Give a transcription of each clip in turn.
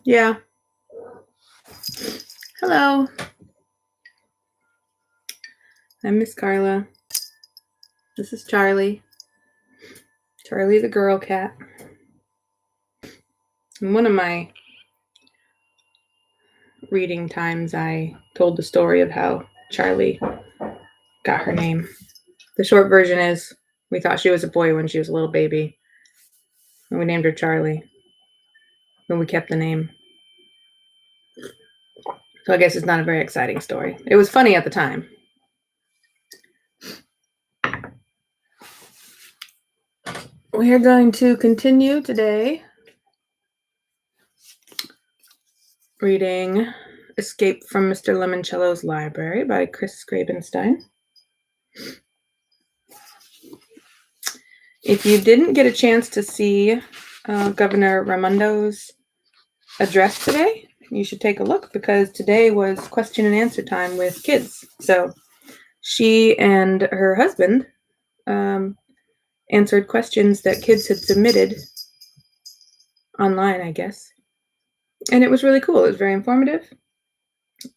Yeah. Hello. I'm Miss Carla. This is Charlie. Charlie the girl cat. In one of my reading times, I told the story of how Charlie got her name. The short version is we thought she was a boy when she was a little baby, and we named her Charlie. And we kept the name. So I guess it's not a very exciting story. It was funny at the time. We are going to continue today reading Escape from Mr. Lemoncello's Library by Chris Grabenstein. If you didn't get a chance to see Governor Raimondo's address today, you should take a look because today was question and answer time with kids. So she and her husband answered questions that kids had submitted online, I guess. And it was really cool. It was very informative.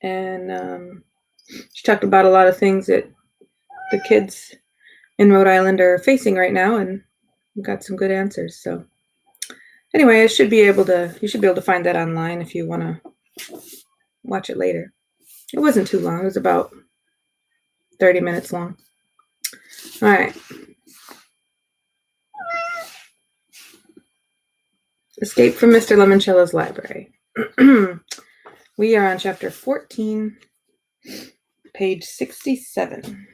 And she talked about a lot of things that the kids in Rhode Island are facing right now, and we got some good answers. So anyway, you should be able to find that online if you want to watch it later. It wasn't too long. It was about 30 minutes long. All right. Escape from Mr. Lemoncello's Library. We are on chapter 14, page 67.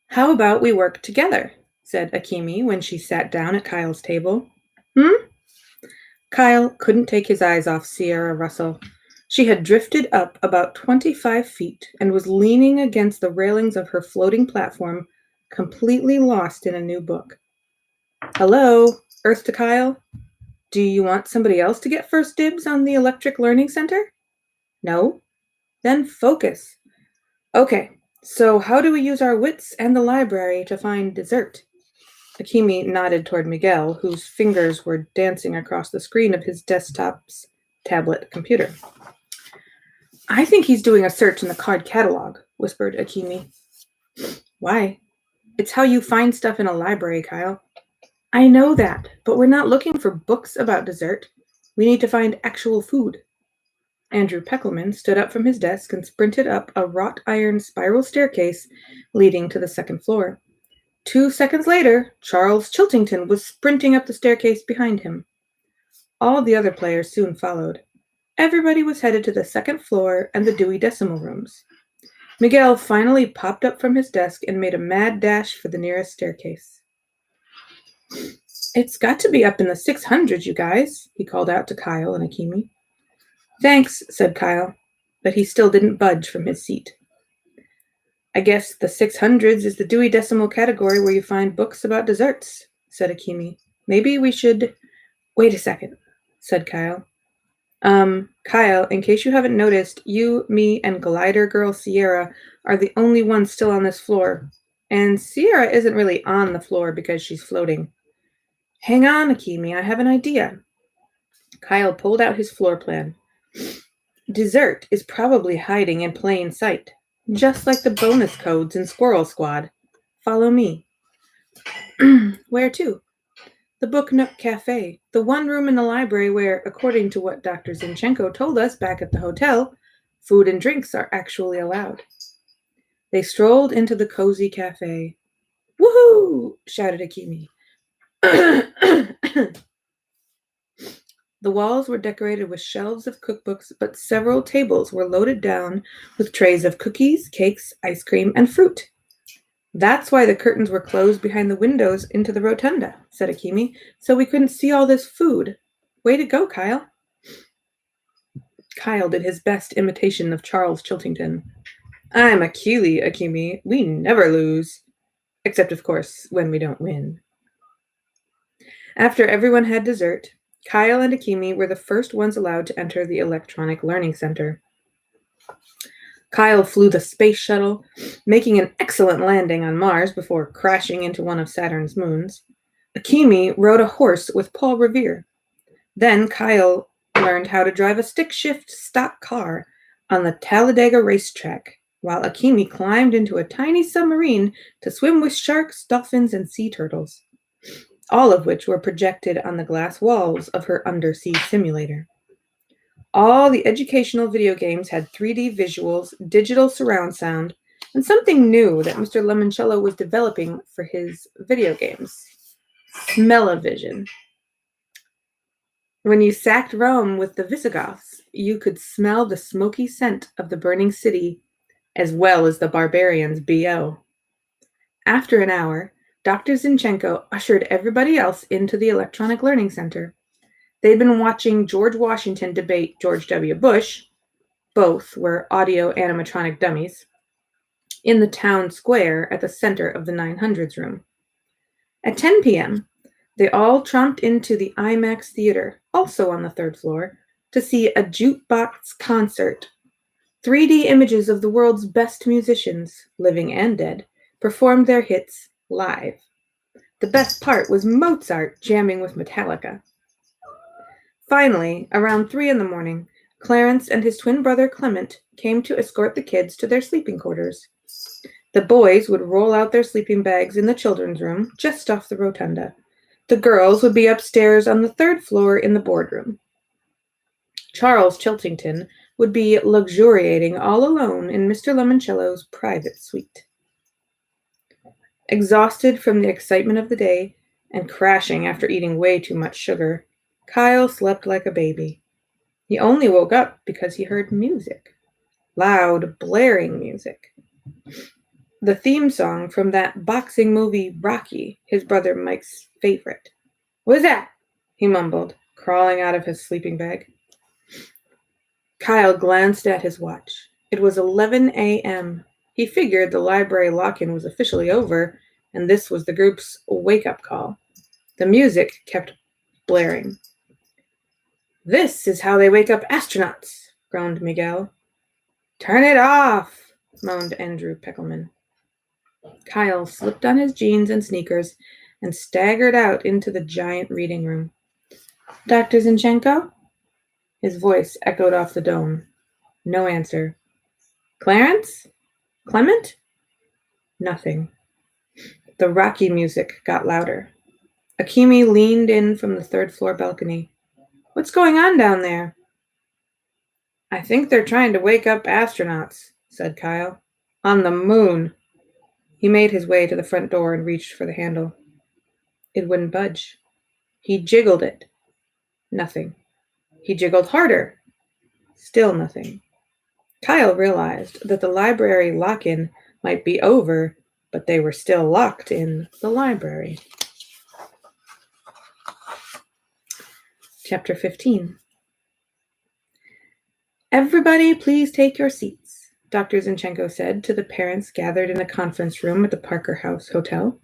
How about we work together, said Akimi when she sat down at Kyle's table. Kyle couldn't take his eyes off Sierra Russell. She had drifted up about 25 feet and was leaning against the railings of her floating platform, completely lost in a new book. Hello, Earth to Kyle. Do you want somebody else to get first dibs on the Electric Learning Center? No? Then focus. Okay, so how do we use our wits and the library to find dessert? Akimi nodded toward Miguel, whose fingers were dancing across the screen of his desktop's tablet computer. I think he's doing a search in the card catalog, whispered Akimi. Why? It's how you find stuff in a library, Kyle. I know that, but we're not looking for books about dessert. We need to find actual food. Andrew Peckelman stood up from his desk and sprinted up a wrought iron spiral staircase leading to the second floor. 2 seconds later, Charles Chiltington was sprinting up the staircase behind him. All the other players soon followed. Everybody was headed to the second floor and the Dewey Decimal Rooms. Miguel finally popped up from his desk and made a mad dash for the nearest staircase. It's got to be up in the 600s, you guys, he called out to Kyle and Akimi. Thanks, said Kyle, but he still didn't budge from his seat. I guess the 600s is the Dewey Decimal category where you find books about desserts, said Akimi. Maybe we should... Wait a second, said Kyle. Kyle, in case you haven't noticed, you, me, and glider girl Sierra are the only ones still on this floor. And Sierra isn't really on the floor because she's floating. Hang on, Akimi, I have an idea. Kyle pulled out his floor plan. Dessert is probably hiding in plain sight, just like the bonus codes in Squirrel Squad. Follow me. Where to? The Book Nook Cafe, the one room in the library where, according to what Dr. Zinchenko told us back at the hotel, food and drinks are actually allowed. They strolled into the cozy cafe. Woohoo! Shouted Akimi. The walls were decorated with shelves of cookbooks, but several tables were loaded down with trays of cookies, cakes, ice cream, and fruit. That's why the curtains were closed behind the windows into the rotunda, said Akimi, so we couldn't see all this food. Way to go, Kyle. Kyle did his best imitation of Charles Chiltington. I'm Akimi. We never lose. Except, of course, when we don't win. After everyone had dessert, Kyle and Akimi were the first ones allowed to enter the Electronic Learning Center. Kyle flew the space shuttle, making an excellent landing on Mars before crashing into one of Saturn's moons. Akimi rode a horse with Paul Revere. Then Kyle learned how to drive a stick-shift stock car on the Talladega racetrack, while Akimi climbed into a tiny submarine to swim with sharks, dolphins, and sea turtles, all of which were projected on the glass walls of her undersea simulator. All the educational video games had 3D visuals, digital surround sound, and something new that Mr. Lemoncello was developing for his video games: smell-o-vision. When you sacked Rome with the Visigoths, you could smell the smoky scent of the burning city as well as the barbarians' BO. After an hour, Dr. Zinchenko ushered everybody else into the Electronic Learning Center. They'd been watching George Washington debate George W. Bush, both were audio animatronic dummies, in the town square at the center of the 900s room. At 10 p.m., they all tromped into the IMAX theater, also on the third floor, to see a jukebox concert. 3D images of the world's best musicians, living and dead, performed their hits live. The best part was Mozart jamming with Metallica. Finally, around 3 in the morning, Clarence and his twin brother Clement came to escort the kids to their sleeping quarters. The boys would roll out their sleeping bags in the children's room, just off the rotunda. The girls would be upstairs on the third floor in the boardroom. Charles Chiltington would be luxuriating all alone in Mr. Lemoncello's private suite. Exhausted from the excitement of the day and crashing after eating way too much sugar, Kyle slept like a baby. He only woke up because he heard music. Loud, blaring music. The theme song from that boxing movie Rocky, his brother Mike's favorite. "What's that?" he mumbled, crawling out of his sleeping bag. Kyle glanced at his watch. It was 11 a.m. He figured the library lock-in was officially over, and this was the group's wake-up call. The music kept blaring. "This is how they wake up astronauts," groaned Miguel. "Turn it off," moaned Andrew Peckelman. Kyle slipped on his jeans and sneakers and staggered out into the giant reading room. "Dr. Zinchenko?" His voice echoed off the dome. No answer. "Clarence? Clement?" Nothing. The Rocky music got louder. Akimi leaned in from the third-floor balcony. "What's going on down there?" "I think they're trying to wake up astronauts," said Kyle. "On the moon." He made his way to the front door and reached for the handle. It wouldn't budge. He jiggled it. Nothing. He jiggled harder. Still nothing. Kyle realized that the library lock-in might be over, but they were still locked in the library. Chapter 15. "Everybody, please take your seats," Dr. Zinchenko said to the parents gathered in a conference room at the Parker House Hotel.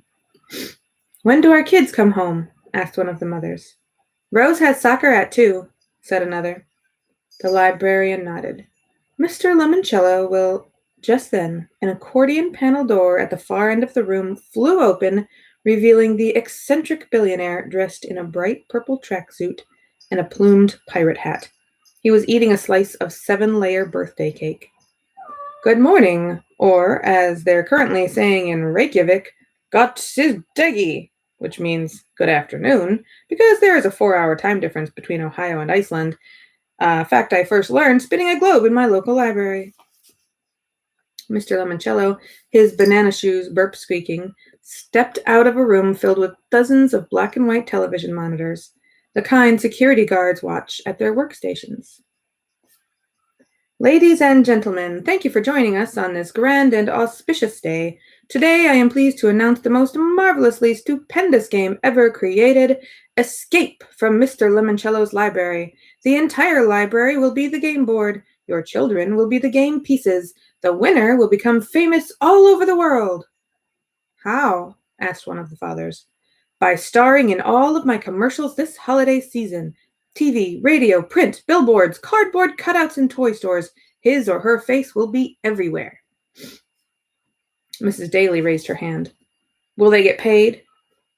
"When do our kids come home?" asked one of the mothers. "Rose has soccer at 2, said another. The librarian nodded. "Mr. Lemoncello will—" Just then, an accordion panel door at the far end of the room flew open, revealing the eccentric billionaire dressed in a bright purple tracksuit and a plumed pirate hat. He was eating a slice of 7-layer birthday cake. "Good morning," or, as they're currently saying in Reykjavik, "Gott is degi," which means good afternoon, because there is a 4-hour time difference between Ohio and Iceland. A fact I first learned spinning a globe in my local library. Mr. Lemoncello, his banana shoes burp squeaking, stepped out of a room filled with dozens of black and white television monitors, the kind security guards watch at their workstations. "Ladies and gentlemen, thank you for joining us on this grand and auspicious day. Today I am pleased to announce the most marvelously stupendous game ever created, Escape from Mr. Lemoncello's library. The entire library will be the game board. Your children will be the game pieces. The winner will become famous all over the world." "How?" asked one of the fathers. "By starring in all of my commercials this holiday season. TV, radio, print, billboards, cardboard cutouts in toy stores, His or her face will be everywhere." Mrs. Daly raised her hand. "Will they get paid?"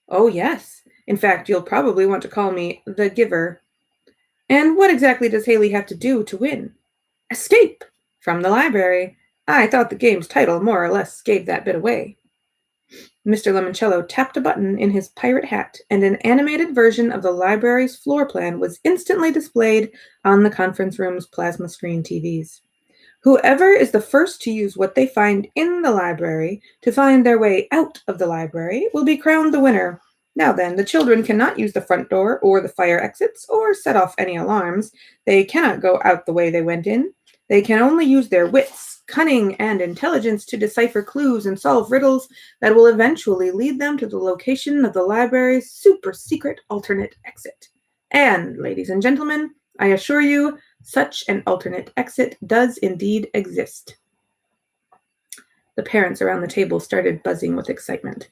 "Oh, yes. In fact, you'll probably want to call me the giver." "And what exactly does Haley have to do to win?" "Escape from the library. I thought the game's title more or less gave that bit away." Mr. Lemoncello tapped a button in his pirate hat, and an animated version of the library's floor plan was instantly displayed on the conference room's plasma screen TVs. "Whoever is the first to use what they find in the library to find their way out of the library will be crowned the winner. Now then, the children cannot use the front door or the fire exits or set off any alarms. They cannot go out the way they went in. They can only use their wits, cunning, and intelligence to decipher clues and solve riddles that will eventually lead them to the location of the library's super secret alternate exit. And, ladies and gentlemen, I assure you, such an alternate exit does indeed exist." The parents around the table started buzzing with excitement.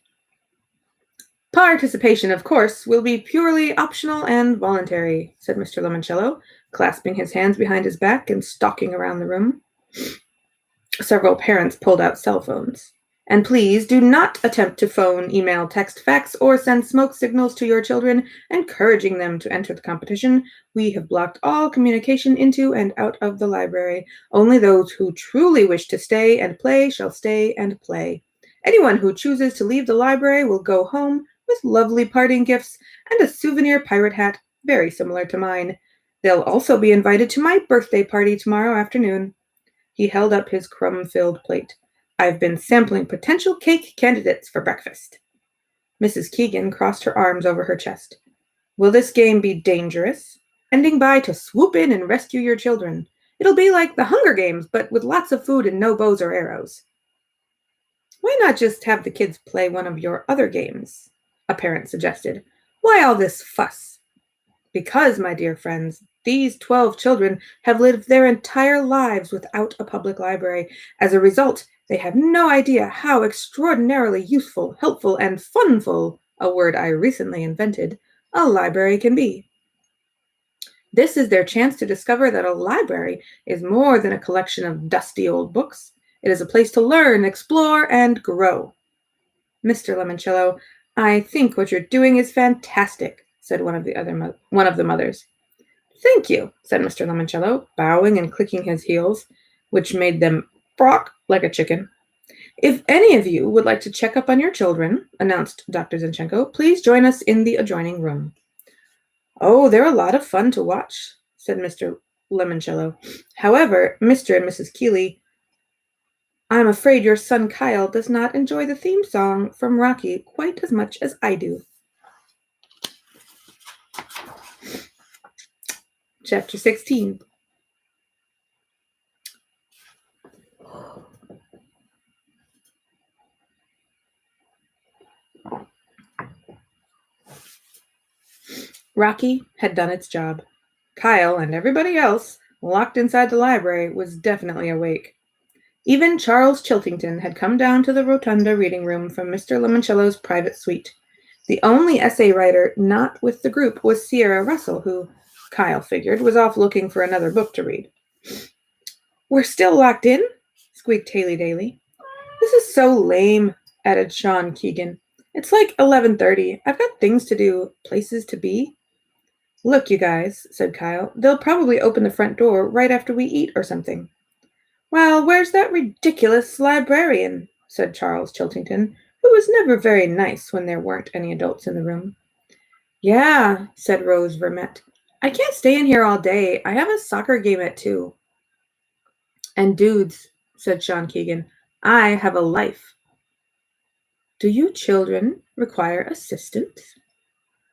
"Participation, of course, will be purely optional and voluntary," said Mr. Lemoncello, clasping his hands behind his back and stalking around the room. Several parents pulled out cell phones. "And please do not attempt to phone, email, text, fax, or send smoke signals to your children, encouraging them to enter the competition. We have blocked all communication into and out of the library. Only those who truly wish to stay and play shall stay and play. Anyone who chooses to leave the library will go home with lovely parting gifts and a souvenir pirate hat very similar to mine. They'll also be invited to my birthday party tomorrow afternoon." He held up his crumb-filled plate. "I've been sampling potential cake candidates for breakfast." Mrs. Keegan crossed her arms over her chest. "Will this game be dangerous? Ending by to swoop in and rescue your children. It'll be like the Hunger Games, but with lots of food and no bows or arrows." "Why not just have the kids play one of your other games?" a parent suggested. "Why all this fuss?" "Because, my dear friends, these 12 children have lived their entire lives without a public library. As a result, they have no idea how extraordinarily useful, helpful, and funful, a word I recently invented, a library can be. This is their chance to discover that a library is more than a collection of dusty old books. It is a place to learn, explore, and grow." "Mr. Lemoncello, I think what you're doing is fantastic," said one of the mothers. "Thank you," said Mr. Lemoncello, bowing and clicking his heels, which made them "prock" like a chicken. "If any of you would like to check up on your children," announced Dr. Zinchenko, "please join us in the adjoining room." "Oh, they're a lot of fun to watch," said Mr. Lemoncello. "However, Mr. and Mrs. Keeley, I'm afraid your son Kyle does not enjoy the theme song from Rocky quite as much as I do." Chapter 16. Rocky had done its job. Kyle and everybody else, locked inside the library, was definitely awake. Even Charles Chiltington had come down to the rotunda reading room from Mr. Lemoncello's private suite. The only essay writer not with the group was Sierra Russell, who, Kyle figured, was off looking for another book to read. "We're still locked in?" squeaked Haley Daly. "This is so lame," added Sean Keegan. "It's like 11:30. I've got things to do, places to be." "Look, you guys," said Kyle, "they'll probably open the front door right after we eat or something." "Well, where's that ridiculous librarian?" said Charles Chiltington, who was never very nice when there weren't any adults in the room. "Yeah," said Rose Vermette. "I can't stay in here all day. I have a soccer game at 2. "And dudes," said Sean Keegan, "I have a life." "Do you children require assistance?"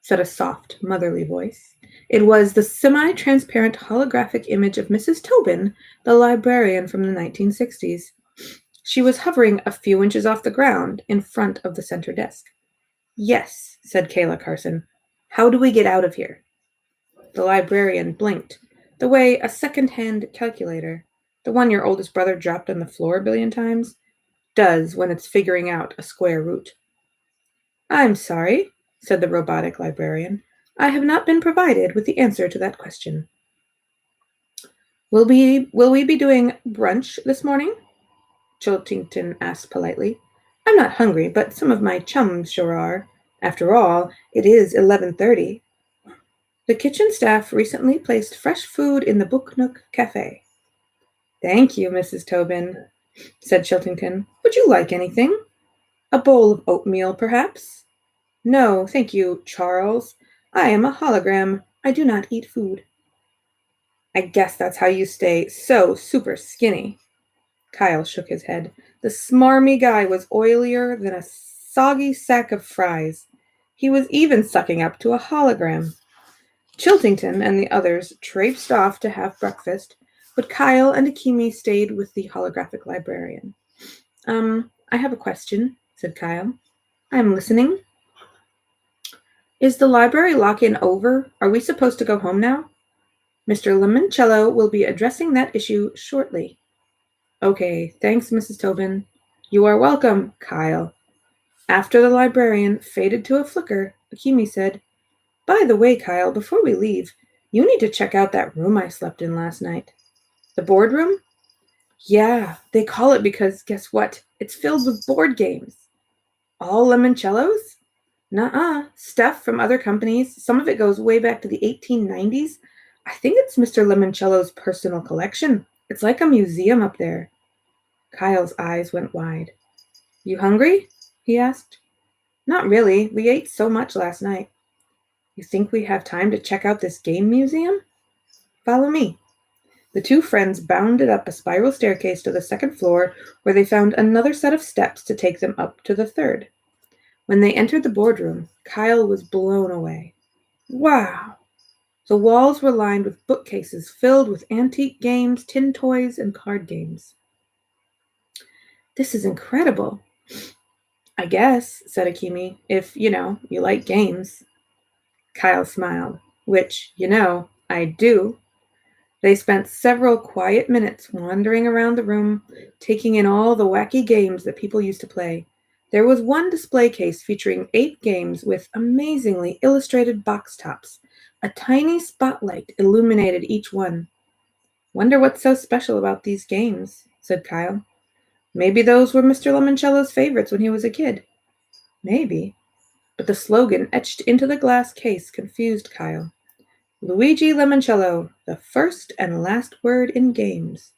said a soft, motherly voice. It was the semi-transparent holographic image of Mrs. Tobin, the librarian from the 1960s. She was hovering a few inches off the ground in front of the center desk. "Yes," said Kayla Carson. "How do we get out of here?" The librarian blinked, the way a second-hand calculator, the one your oldest brother dropped on the floor a billion times, does when it's figuring out a square root. "I'm sorry," said the robotic librarian. "I have not been provided with the answer to that question." Will we be doing brunch this morning? Chiltington asked politely. I'm not hungry, but some of my chums sure are. After all, it is 11:30. The kitchen staff recently placed fresh food in the Book Nook Cafe. Thank you, Mrs. Tobin, said Chiltington. Would you like anything? A bowl of oatmeal, perhaps? No, thank you, Charles. I am a hologram. I do not eat food. I guess that's how you stay so super skinny. Kyle shook his head. The smarmy guy was oilier than a soggy sack of fries. He was even sucking up to a hologram. Chiltington and the others traipsed off to have breakfast, but Kyle and Akimi stayed with the holographic librarian. I have a question, said Kyle. I'm listening. Is the library lock-in over? Are we supposed to go home now? Mr. Lemoncello will be addressing that issue shortly. Okay, thanks, Mrs. Tobin. You are welcome, Kyle. After the librarian faded to a flicker, Akimi said, By the way, Kyle, before we leave, you need to check out that room I slept in last night. The boardroom? Yeah, they call it because, guess what? It's filled with board games. All Lemoncellos? Nuh-uh. Stuff from other companies. Some of it goes way back to the 1890s. I think it's Mr. Lemoncello's personal collection. It's like a museum up there. Kyle's eyes went wide. You hungry? He asked. Not really. We ate so much last night. You think we have time to check out this game museum? Follow me. The two friends bounded up a spiral staircase to the second floor, where they found another set of steps to take them up to the third. When they entered the boardroom, Kyle was blown away. Wow! The walls were lined with bookcases filled with antique games, tin toys, and card games. This is incredible. I guess, said Akimi, if, you like games. Kyle smiled, which, I do. They spent several quiet minutes wandering around the room, taking in all the wacky games that people used to play. There was one display case featuring 8 games with amazingly illustrated box tops. A tiny spotlight illuminated each one. Wonder what's so special about these games, said Kyle. Maybe those were Mr. Lemoncello's favorites when he was a kid. Maybe. But the slogan etched into the glass case confused Kyle. Luigi Lemoncello, the first and last word in games.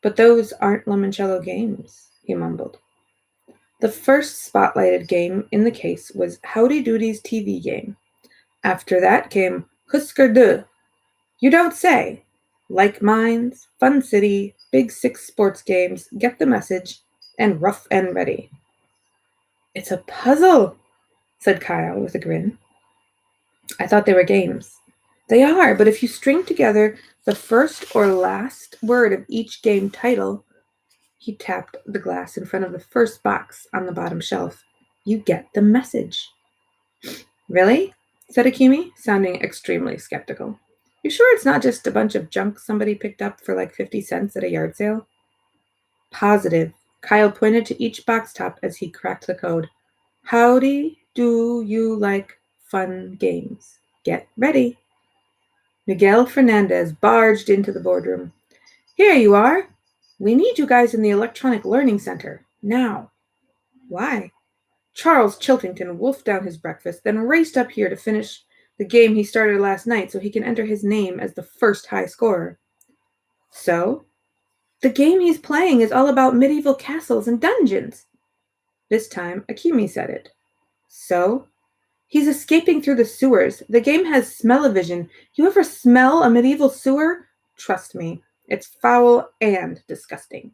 But those aren't Lemoncello games, he mumbled. The first spotlighted game in the case was Howdy Doody's TV game. After that came Husker Du. You don't say. Like Mines, Fun City, Big Six sports games, Get the Message, and Rough and Ready. It's a puzzle, said Kyle with a grin. I thought they were games. They are, but if you string together the first or last word of each game title, he tapped the glass in front of the first box on the bottom shelf, you get the message. Really? Said Akimi, sounding extremely skeptical. You sure it's not just a bunch of junk somebody picked up for like 50 cents at a yard sale? Positive. Kyle pointed to each box top as he cracked the code. Howdy do you like fun games? Get ready. Miguel Fernandez barged into the boardroom. Here you are. We need you guys in the Electronic Learning Center. Now. Why? Charles Chiltington wolfed down his breakfast, then raced up here to finish the game he started last night so he can enter his name as the first high scorer. So? The game he's playing is all about medieval castles and dungeons. This time, Akimi said it. So? He's escaping through the sewers. The game has smell-o-vision. You ever smell a medieval sewer? Trust me, it's foul and disgusting.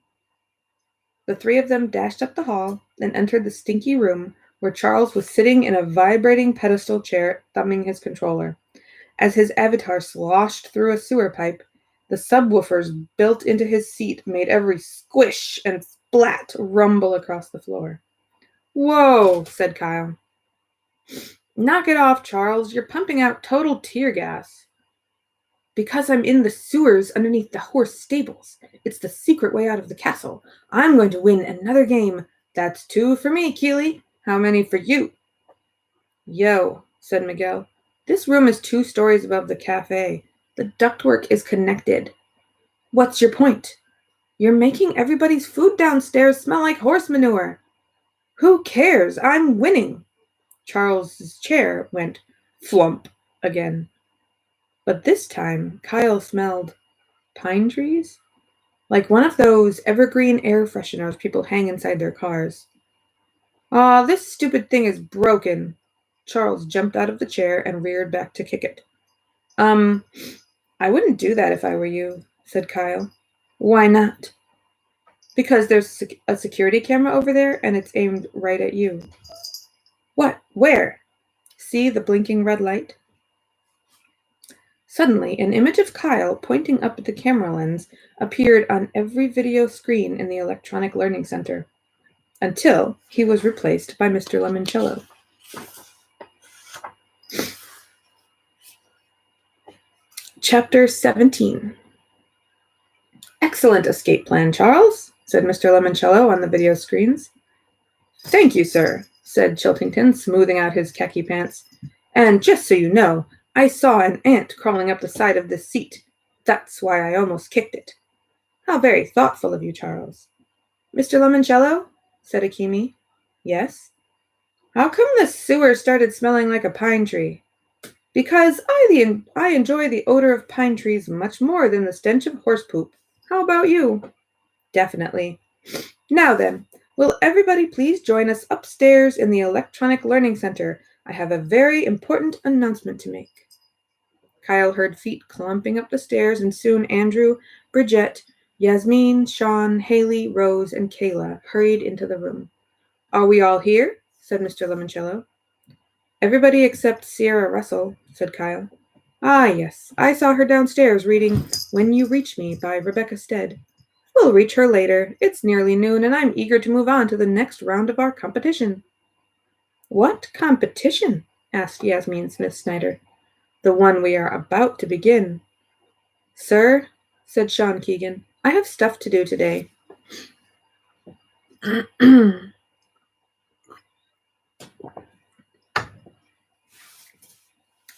The 3 of them dashed up the hall and entered the stinky room where Charles was sitting in a vibrating pedestal chair, thumbing his controller. As his avatar sloshed through a sewer pipe, the subwoofers built into his seat made every squish and splat rumble across the floor. Whoa, said Kyle. Knock it off, Charles. You're pumping out total tear gas. Because I'm in the sewers underneath the horse stables. It's the secret way out of the castle. I'm going to win another game. That's 2 for me, Keeley. How many for you? Yo, said Miguel. This room is 2 stories above the cafe. The ductwork is connected. What's your point? You're making everybody's food downstairs smell like horse manure. Who cares? I'm winning. Charles's chair went flump again. But this time Kyle smelled pine trees, like one of those evergreen air fresheners people hang inside their cars. Aw, this stupid thing is broken. Charles jumped out of the chair and reared back to kick it. Um, I wouldn't do that if I were you, said Kyle. Why not? Because there's a security camera over there and it's aimed right at you. What? Where? See the blinking red light? Suddenly, an image of Kyle pointing up at the camera lens appeared on every video screen in the Electronic Learning Center, until he was replaced by Mr. Lemoncello. Chapter 17. Excellent escape plan, Charles, said Mr. Lemoncello on the video screens. Thank you, sir, said Chiltington, smoothing out his khaki pants. And just so you know, I saw an ant crawling up the side of this seat. That's why I almost kicked it. How very thoughtful of you, Charles. Mr. Lemoncello, said Akimi. Yes? How come the sewer started smelling like a pine tree? Because I enjoy the odor of pine trees much more than the stench of horse poop. How about you? Definitely. Now then, will everybody please join us upstairs in the Electronic Learning Center? I have a very important announcement to make. Kyle heard feet clumping up the stairs, and soon Andrew, Bridget, Yasmin, Sean, Haley, Rose, and Kayla hurried into the room. Are we all here? Said Mr. Lemoncello. Everybody except Sierra Russell, said Kyle. Ah, yes, I saw her downstairs reading When You Reach Me by Rebecca Stead. We'll reach her later. It's nearly noon, and I'm eager to move on to the next round of our competition. What competition? Asked Yasmin Smith-Snyder. The one we are about to begin. Sir, said Sean Keegan, I have stuff to do today.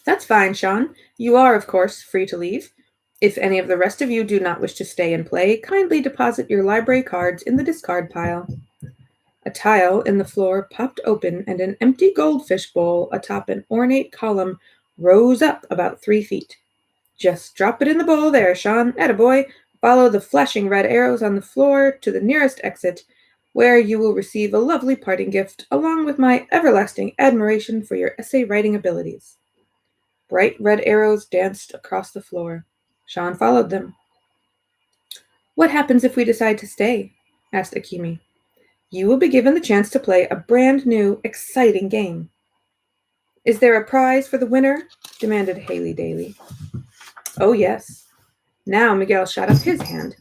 That's fine, Sean. You are, of course, free to leave. If any of the rest of you do not wish to stay and play, kindly deposit your library cards in the discard pile. A tile in the floor popped open, and an empty goldfish bowl atop an ornate column rose up about 3 feet. Just drop it in the bowl there, Sean. Attaboy. Follow the flashing red arrows on the floor to the nearest exit, where you will receive a lovely parting gift, along with my everlasting admiration for your essay writing abilities. Bright red arrows danced across the floor. Sean followed them. What happens if we decide to stay? Asked Akimi. You will be given the chance to play a brand new, exciting game. Is there a prize for the winner? Demanded Haley Daly. Oh, yes. Now Miguel shot up his hand.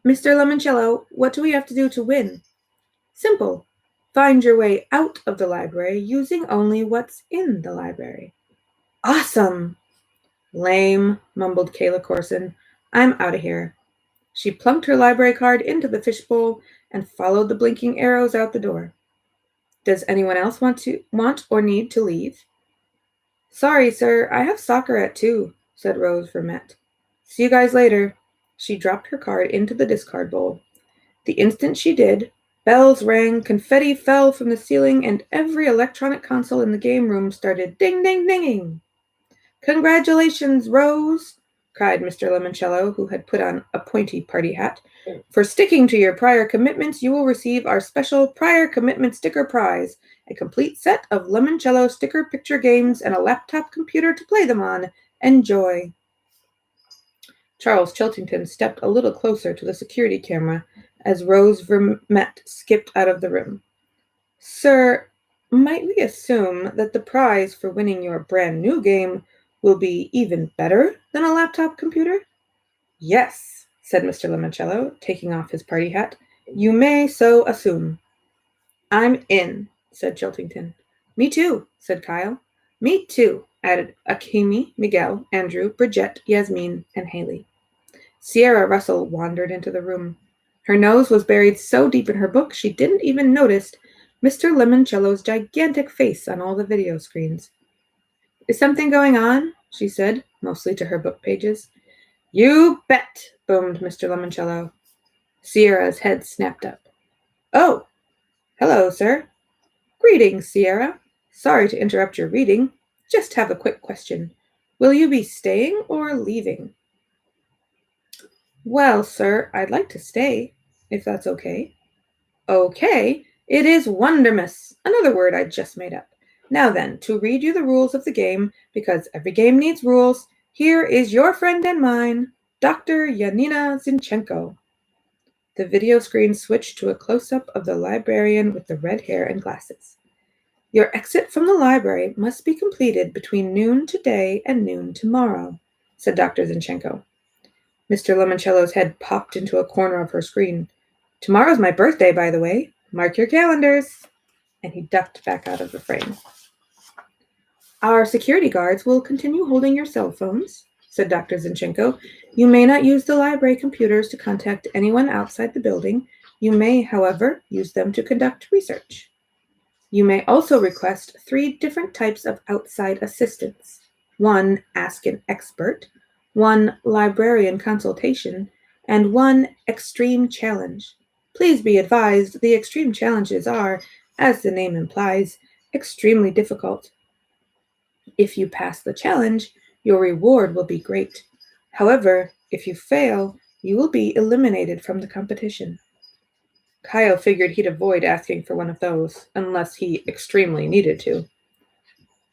Mr. Lemoncello, what do we have to do to win? Simple. Find your way out of the library using only what's in the library. Awesome! Lame, mumbled Kayla Corson. I'm out of here. She plunked her library card into the fishbowl and followed the blinking arrows out the door. Does anyone else want or need to leave? Sorry, sir, I have soccer at 2, said Rose Vermette. See you guys later. She dropped her card into the discard bowl. The instant she did, bells rang, confetti fell from the ceiling, and every electronic console in the game room started ding-ding-dinging. Congratulations, Rose, cried Mr. Lemoncello, who had put on a pointy party hat. For sticking to your prior commitments, you will receive our special prior commitment sticker prize, a complete set of Lemoncello sticker picture games and a laptop computer to play them on. Enjoy. Charles Chiltington stepped a little closer to the security camera as Rose Vermette skipped out of the room. Sir, might we assume that the prize for winning your brand new game will be even better than a laptop computer? Yes, said Mr. Lemoncello, taking off his party hat. You may so assume. I'm in, said Chiltington. Me too, said Kyle. Me too, added Akimi, Miguel, Andrew, Bridget, Yasmin, and Haley. Sierra Russell wandered into the room. Her nose was buried so deep in her book she didn't even notice Mr. Lemoncello's gigantic face on all the video screens. Is something going on? She said, mostly to her book pages. You bet, boomed Mr. Lemoncello. Sierra's head snapped up. Oh, hello, sir. Greetings, Sierra. Sorry to interrupt your reading. Just have a quick question. Will you be staying or leaving? Well, sir, I'd like to stay, if that's okay. Okay, it is wondermous. Another word I just made up. Now then, to read you the rules of the game, because every game needs rules, here is your friend and mine, Dr. Yanina Zinchenko. The video screen switched to a close-up of the librarian with the red hair and glasses. Your exit from the library must be completed between noon today and noon tomorrow, said Dr. Zinchenko. Mr. Lemoncello's head popped into a corner of her screen. Tomorrow's my birthday, by the way. Mark your calendars. And he ducked back out of the frame. Our security guards will continue holding your cell phones, said Dr. Zinchenko. You may not use the library computers to contact anyone outside the building. You may, however, use them to conduct research. You may also request 3 different types of outside assistance. 1, ask an expert, 1, librarian consultation, and 1, extreme challenge. Please be advised the extreme challenges are, as the name implies, extremely difficult. If you pass the challenge, your reward will be great. However, if you fail, you will be eliminated from the competition. Kyle figured he'd avoid asking for one of those, unless he extremely needed to.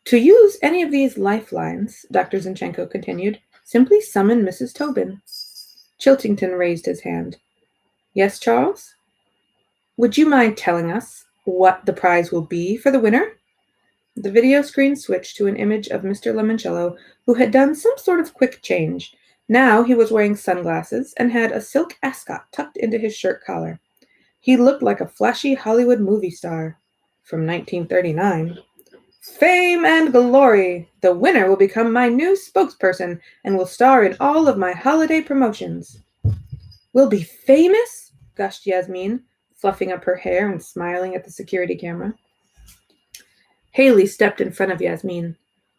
To use any of these lifelines, Dr. Zinchenko continued, simply summon Mrs. Tobin. Chiltington raised his hand. Yes, Charles? Would you mind telling us what the prize will be for the winner? The video screen switched to an image of Mr. Lemoncello, who had done some sort of quick change. Now he was wearing sunglasses and had a silk ascot tucked into his shirt collar. He looked like a flashy Hollywood movie star from 1939. Fame and glory! The winner will become my new spokesperson and will star in all of my holiday promotions. We'll be famous? Gushed Yasmin, fluffing up her hair and smiling at the security camera. Haley stepped in front of Yasmin.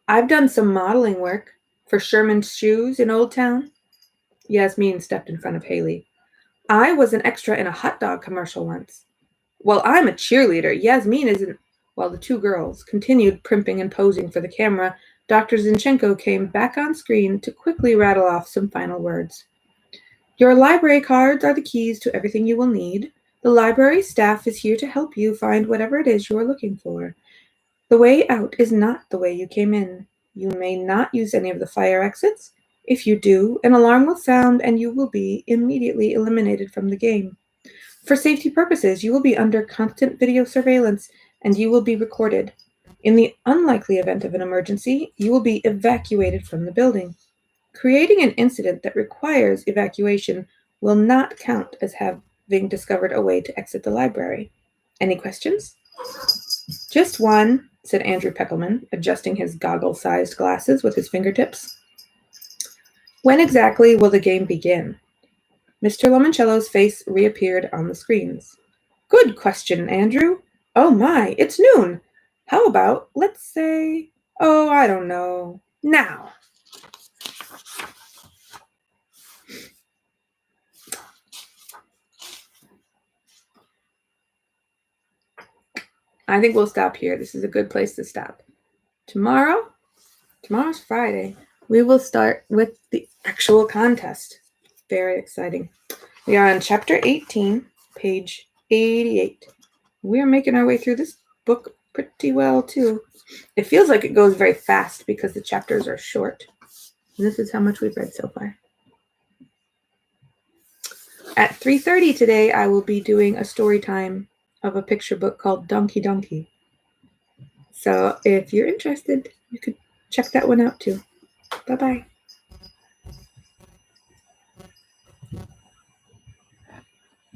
I've done some modeling work for Sherman's Shoes in Old Town. Yasmin stepped in front of Haley. I was an extra in a hot dog commercial once. Well, I'm a cheerleader. Yasmin isn't. While the 2 girls continued primping and posing for the camera, Dr. Zinchenko came back on screen to quickly rattle off some final words. Your library cards are the keys to everything you will need. The library staff is here to help you find whatever it is you are looking for. The way out is not the way you came in. You may not use any of the fire exits. If you do, an alarm will sound and you will be immediately eliminated from the game. For safety purposes, you will be under constant video surveillance and you will be recorded. In the unlikely event of an emergency, you will be evacuated from the building. Creating an incident that requires evacuation will not count as having discovered a way to exit the library. Any questions? Just one, said Andrew Peckelman, adjusting his goggle-sized glasses with his fingertips. When exactly will the game begin? Mr. Lemoncello's face reappeared on the screens. Good question, Andrew. Oh my, it's noon. How about, let's say, I don't know, now. I think we'll stop here. This is a good place to stop. Tomorrow's Friday, we will start with the actual contest. Very exciting. We are on chapter 18, page 88. We are making our way through this book pretty well, too. It feels like it goes very fast because the chapters are short. And this is how much we've read so far. At 3:30 today, I will be doing a story time of a picture book called Donkey Donkey. So if you're interested, you could check that one out too. Bye-bye.